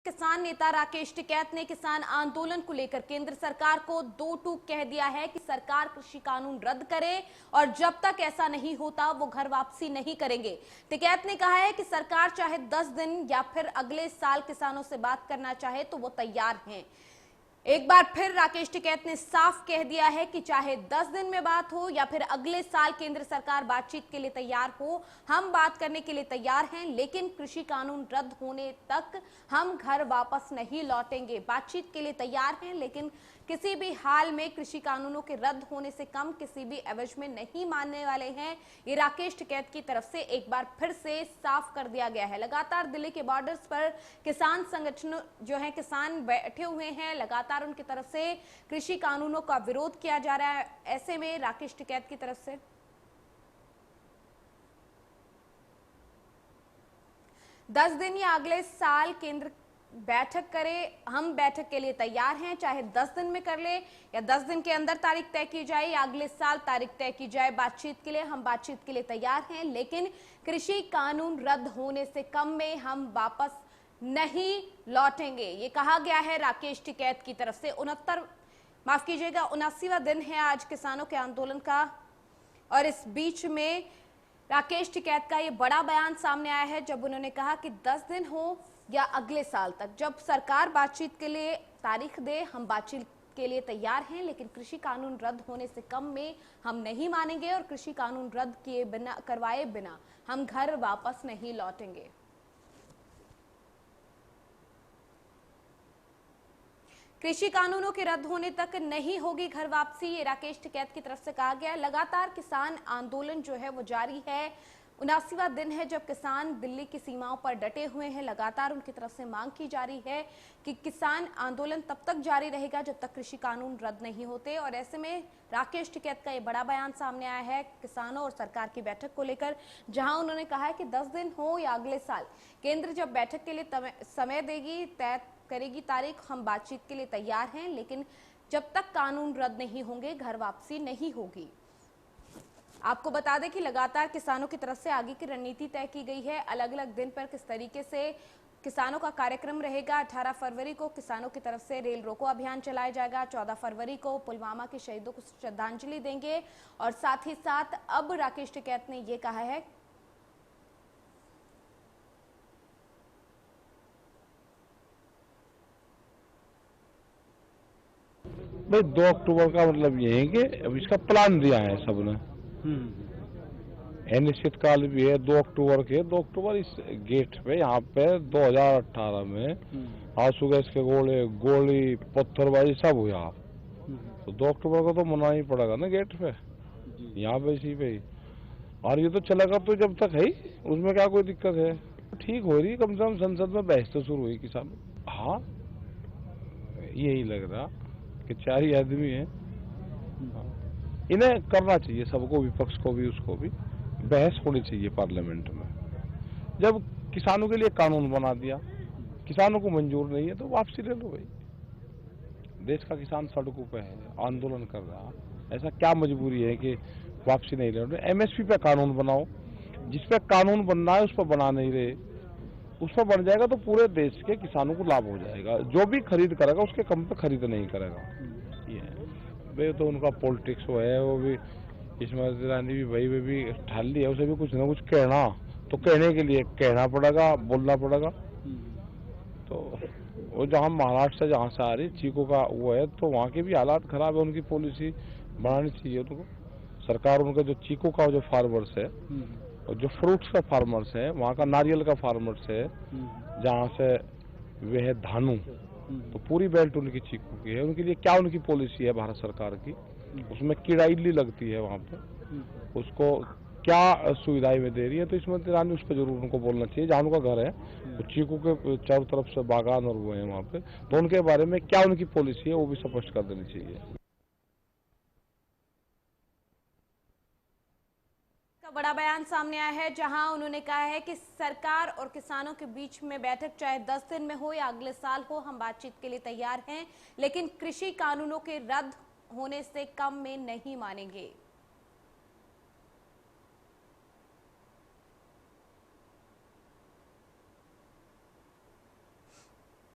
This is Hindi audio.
किसान नेता राकेश टिकैत ने किसान आंदोलन को लेकर केंद्र सरकार को दो टूक कह दिया है कि सरकार कृषि कानून रद्द करे और जब तक ऐसा नहीं होता वो घर वापसी नहीं करेंगे। टिकैत ने कहा है कि सरकार चाहे 10 दिन या फिर अगले साल किसानों से बात करना चाहे तो वो तैयार हैं। एक बार फिर राकेश टिकैत ने साफ कह दिया है कि चाहे 10 दिन में बात हो या फिर अगले साल केंद्र सरकार बातचीत के लिए तैयार हो, हम बात करने के लिए तैयार हैं, लेकिन कृषि कानून रद्द होने तक हम घर वापस नहीं लौटेंगे। बातचीत के लिए तैयार हैं, लेकिन किसी भी हाल में कृषि कानूनों के रद्द होने से कम किसी भी एवज में नहीं मानने वाले हैं। ये राकेश टिकैत की तरफ से एक बार फिर से साफ कर दिया गया है। लगातार दिल्ली के बॉर्डर्स पर किसान संगठन जो है, किसान बैठे हुए हैं, लगातार उनकी तरफ से कृषि कानूनों का विरोध किया जा रहा है। ऐसे में राकेश टिकैत की तरफ से 10 दिन या अगले साल केंद्र बैठक करे, हम बैठक के लिए तैयार हैं। चाहे 10 दिन में कर ले या 10 दिन के अंदर तारीख तय की जाए या अगले साल तारीख तय की जाए बातचीत के लिए, हम बातचीत के लिए तैयार हैं, लेकिन कृषि कानून रद्द होने से कम में हम वापस नहीं लौटेंगे। ये कहा गया है राकेश टिकैत की तरफ से। 79वां दिन है आज किसानों के आंदोलन का, और इस बीच में राकेश टिकैत का ये बड़ा बयान सामने आया है, जब उन्होंने कहा कि 10 दिन हो या अगले साल तक, जब सरकार बातचीत के लिए तारीख दे, हम बातचीत के लिए तैयार हैं, लेकिन कृषि कानून रद्द होने से कम में हम नहीं मानेंगे और कृषि कानून रद्द किए बिना, करवाए बिना हम घर वापस नहीं लौटेंगे। कृषि कानूनों के रद्द होने तक नहीं होगी घर वापसी, ये राकेश टिकैत की तरफ से कहा गया है। लगातार किसान आंदोलन जो है वो जारी है। 79वां दिन है जब किसान दिल्ली की सीमाओं पर डटे हुए हैं। लगातार उनकी तरफ से मांग की जा रही है कि किसान आंदोलन तब तक जारी रहेगा जब तक कृषि कानून रद्द नहीं होते, और ऐसे में राकेश टिकैत का ये बड़ा बयान सामने आया है किसानों और सरकार की बैठक को लेकर, जहां उन्होंने कहा है कि 10 दिन हो या अगले साल केंद्र जब बैठक के लिए समय देगी, तय करेगी तारीख, हम बातचीत के लिए तैयार हैं, लेकिन जब तक कानून रद्द नहीं होंगे घर वापसी नहीं होगी। आपको बता दें कि लगातार किसानों की तरफ से आगे की रणनीति तय की गई है। अलग अलग दिन पर किस तरीके से किसानों का कार्यक्रम रहेगा। 18 फरवरी को किसानों की तरफ से रेल रोको अभियान चलाया जाएगा। 14 फरवरी को पुलवामा के शहीदों को श्रद्धांजलि देंगे, और साथ ही साथ अब राकेश टिकैत ने यह कहा है भाई 2 अक्टूबर का मतलब ये है कि अब इसका प्लान दिया है सबने। अनिश्चितकाल भी है 2 अक्टूबर के। 2 अक्टूबर इस गेट पे यहाँ पे 2018 में आंसू गैस के गोली पत्थरबाजी सब हुआ। तो 2 अक्टूबर को तो मनाना ही पड़ेगा ना गेट पे, यहाँ पे इसी पे ही। और ये तो चलेगा तो जब तक है ही, उसमें क्या कोई दिक्कत है। ठीक हो रही, कम से कम संसद में बहस तो शुरू हुई किसान। हाँ, यही लग रहा कि 4 ही आदमी हैं। इन्हें करना चाहिए सबको, विपक्ष को भी उसको भी बहस होनी चाहिए पार्लियामेंट में। जब किसानों के लिए कानून बना दिया, किसानों को मंजूर नहीं है तो वापसी ले लो भाई। देश का किसान सड़कों पे है, आंदोलन कर रहा, ऐसा क्या मजबूरी है कि वापसी नहीं ले रहे। एमएसपी पे कानून बनाओ, जिस पे कानून बनना है उस पर बना नहीं रहे। उस पर बन जाएगा तो पूरे देश के किसानों को लाभ हो जाएगा। जो भी खरीद करेगा उसके कम पे खरीद नहीं करेगा। ये वे तो उनका पॉलिटिक्स वो है, वो भी स्मृति ईरानी भी भाई वे भी ठाल लिया, उसे भी कुछ ना कुछ कहना, तो कहने के लिए कहना पड़ेगा, बोलना पड़ेगा। तो वो जहाँ महाराष्ट्र से जहाँ से आ रही चीको का वो है, तो वहाँ के भी हालात खराब है। उनकी पॉलिसी बनानी चाहिए उनको सरकार। उनका जो चीको का जो फार्मर्स है और जो फ्रूट्स का फार्मर्स है, वहाँ का नारियल का फार्मर्स है, जहाँ से वे है धानु, तो पूरी बेल्ट उनकी चीकू की है। उनके लिए क्या उनकी पॉलिसी है भारत सरकार की, उसमें कीड़ा इल्ली लगती है वहाँ पे, उसको क्या सुविधाएं में दे रही है। तो स्मृति ईरानी उस पर जरूर उनको बोलना चाहिए। जहाँ उनका घर है तो चीकू के चारों तरफ से बागान और वो है वहाँ पे, तो उनके बारे में क्या उनकी पॉलिसी है वो भी स्पष्ट कर देनी चाहिए। बड़ा बयान सामने आया है, जहां उन्होंने कहा है कि सरकार और किसानों के बीच में बैठक चाहे 10 दिन में हो या अगले साल हो, हम बातचीत के लिए तैयार हैं, लेकिन कृषि कानूनों के रद्द होने से कम में नहीं मानेंगे।